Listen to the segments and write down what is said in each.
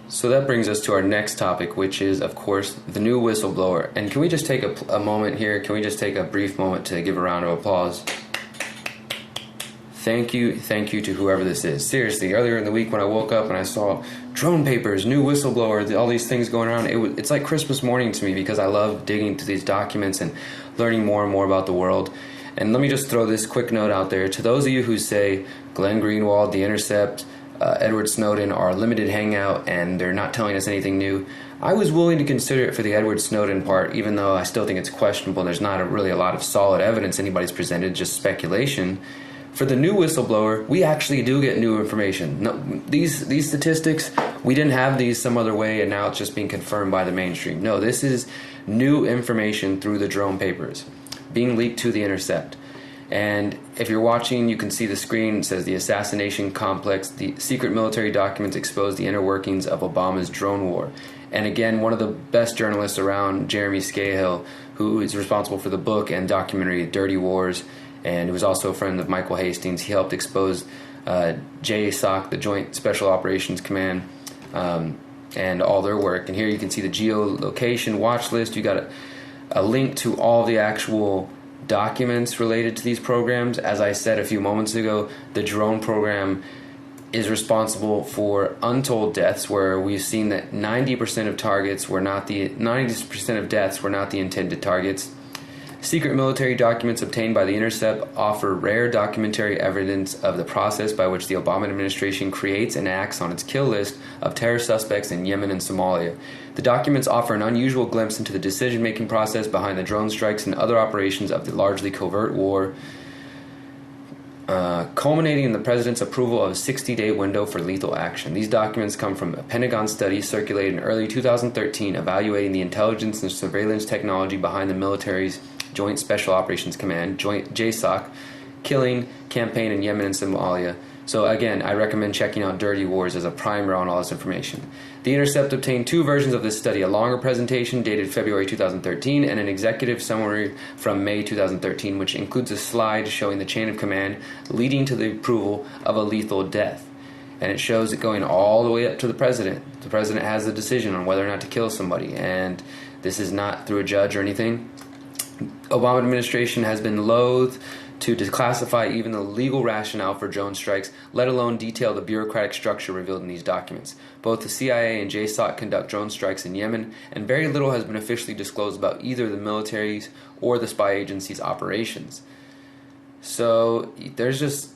So that brings us to our next topic, which is, of course, the new whistleblower. And can we just take a moment here? Can we just take a brief moment to give a round of applause? Thank you to whoever this is. Seriously, earlier in the week when I woke up and I saw drone papers, new whistleblower, all these things going around, it's like Christmas morning to me because I love digging into these documents and learning more and more about the world. And let me just throw this quick note out there. To those of you who say Glenn Greenwald, The Intercept, Edward Snowden are a limited hangout and they're not telling us anything new, I was willing to consider it for the Edward Snowden part, even though I still think it's questionable. There's not really a lot of solid evidence anybody's presented, just speculation. For the new whistleblower, we actually do get new information. No, these statistics, we didn't have these some other way and now it's just being confirmed by the mainstream. No, this is new information through the drone papers being leaked to The Intercept. And if you're watching, you can see the screen. It says the assassination complex, the secret military documents expose the inner workings of Obama's drone war. And again, one of the best journalists around, Jeremy Scahill, who is responsible for the book and documentary Dirty Wars, and who was also a friend of Michael Hastings. He helped expose JSOC, the Joint Special Operations Command, and all their work. And here you can see the geolocation watch list. You got a link to all the actual documents related to these programs. As I said a few moments ago, the drone program is responsible for untold deaths, where we've seen that 90% of deaths were not the intended targets. Secret military documents obtained by The Intercept offer rare documentary evidence of the process by which the Obama administration creates and acts on its kill list of terror suspects in Yemen and Somalia. The documents offer an unusual glimpse into the decision-making process behind the drone strikes and other operations of the largely covert war, culminating in the president's approval of a 60-day window for lethal action. These documents come from a Pentagon study circulated in early 2013 evaluating the intelligence and surveillance technology behind the military's Joint Special Operations Command, JSOC, killing campaign in Yemen and Somalia. So again, I recommend checking out Dirty Wars as a primer on all this information. The Intercept obtained two versions of this study, a longer presentation dated February 2013 and an executive summary from May 2013, which includes a slide showing the chain of command leading to the approval of a lethal death. And it shows it going all the way up to the president. The president has the decision on whether or not to kill somebody, and this is not through a judge or anything. Obama administration has been loath to declassify even the legal rationale for drone strikes, let alone detail the bureaucratic structure revealed in these documents. Both the CIA and JSOC conduct drone strikes in Yemen, and very little has been officially disclosed about either the military's or the spy agency's operations. So there's just,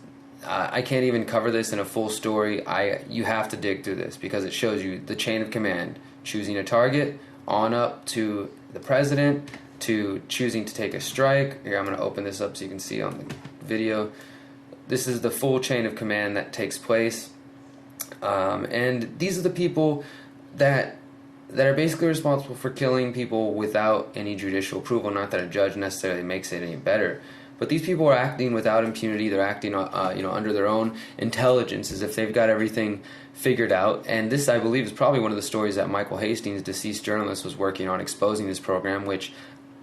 I can't even cover this in a full story. You have to dig through this because it shows you the chain of command, choosing a target, on up to the president, to choosing to take a strike. Here, I'm going to open this up so you can see on the video. This is the full chain of command that takes place. And these are the people that are basically responsible for killing people without any judicial approval. Not that a judge necessarily makes it any better. But these people are acting without impunity. They're acting under their own intelligence, as if they've got everything figured out. And this, I believe, is probably one of the stories that Michael Hastings, deceased journalist, was working on, exposing this program, which,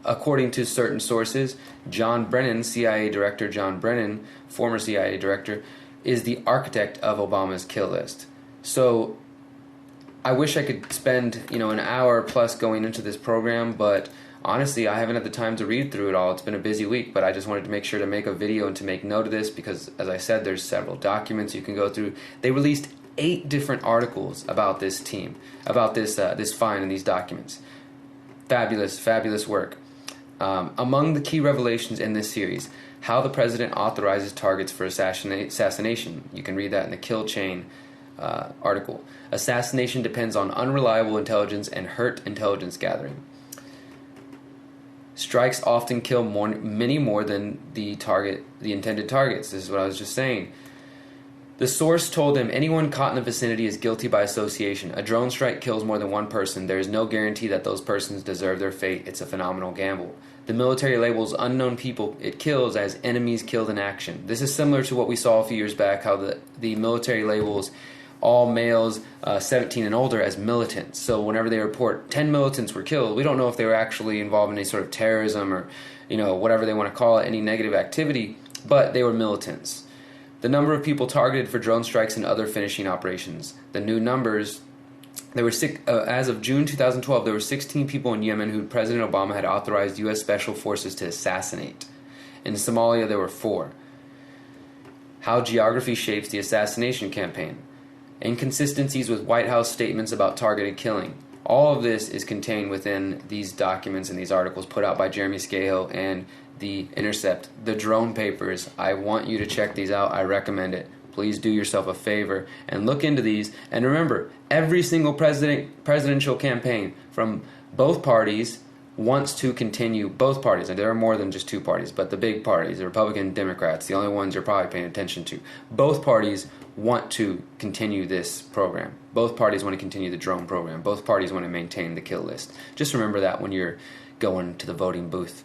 according to certain sources, John Brennan, CIA Director John Brennan, former CIA Director, is the architect of Obama's kill list. So I wish I could spend an hour plus going into this program, but honestly, I haven't had the time to read through it all. It's been a busy week, but I just wanted to make sure to make a video and to make note of this because, as I said, there's several documents you can go through. They released 8 different articles about this team, about this find in these documents. Fabulous work. Among the key revelations in this series, how the president authorizes targets for assassination. You can read that in the Kill Chain article. Assassination depends on unreliable intelligence and hurt intelligence gathering. Strikes often kill many more than the intended targets. This is what I was just saying. The source told him anyone caught in the vicinity is guilty by association. A drone strike kills more than one person. There is no guarantee that those persons deserve their fate. It's a phenomenal gamble. The military labels unknown people it kills as enemies killed in action. This is similar to what we saw a few years back, how the military labels all males 17 and older as militants. So whenever they report 10 militants were killed, we don't know if they were actually involved in any sort of terrorism or whatever they want to call it, any negative activity, but they were militants. The number of people targeted for drone strikes and other finishing operations. The new numbers There were as of June 2012, there were 16 people in Yemen who President Obama had authorized U.S. special forces to assassinate. In Somalia, there were 4. How geography shapes the assassination campaign. Inconsistencies with White House statements about targeted killing. All of this is contained within these documents and these articles put out by Jeremy Scahill and the Intercept, the drone papers. I want you to check these out. I recommend it. Please do yourself a favor and look into these. And remember, every single presidential campaign from both parties wants to continue, both parties, and there are more than just 2 parties, but the big parties, the Republican and Democrats, the only ones you're probably paying attention to, both parties want to continue this program. Both parties want to continue the drone program. Both parties want to maintain the kill list. Just remember that when you're going to the voting booth.